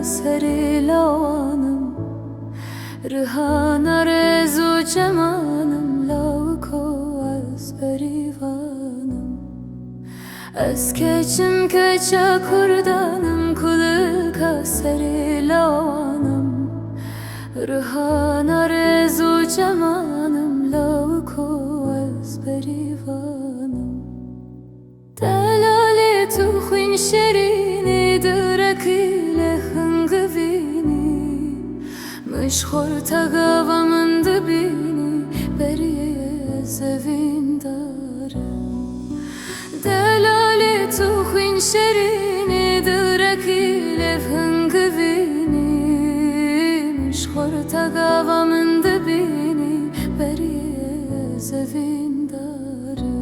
سری لوانم رهان رزو جمانم لاکو از بریوانم از کچم کچا کردانم کلکا سری لوانم رهان رزو جمانم لاکو از بریوانم دلالی تو خوین شرینی درکی لهنگ وینی مش خورتا گاوامن دبینی بریه زوین دارم دلالی تو خوین شرینی درکی لهنگ وینی مش خورتا گاوامن دبینی بریه زوین دارم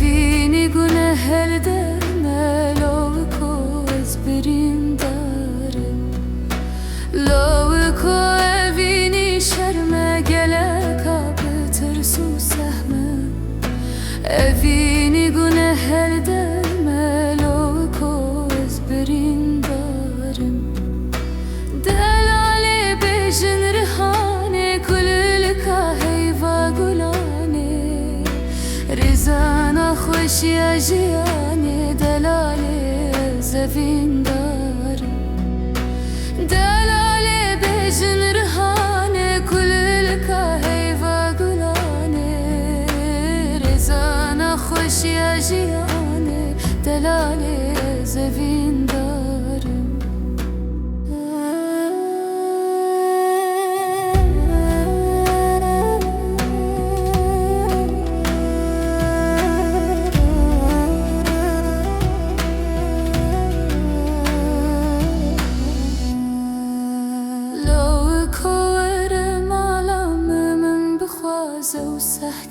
evini günahel derme lovko ezberim darım lovko evini şerme gele kapıtır su sehme evini günahel derme lovko ezberim darım delali bejin rihane kulülka heyva gulane رزانا خوشی اجیانی دلالی زفین دارم دلالی بیجن رهانه کللکا هیوا گلانه رزانا خوشی اجیانی دلالی زفین دارم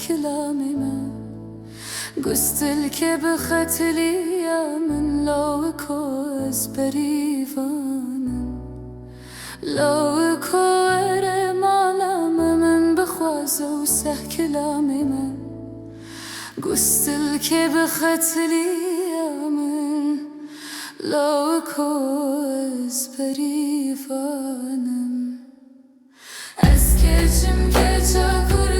كلامي ما قستلك بختلي يا من لو كوز بريفانا لو كور مالام من بخواز وسه كلامي ما قستلك بختلي يا من لو كوز بريفانا اسكتشم كتاكر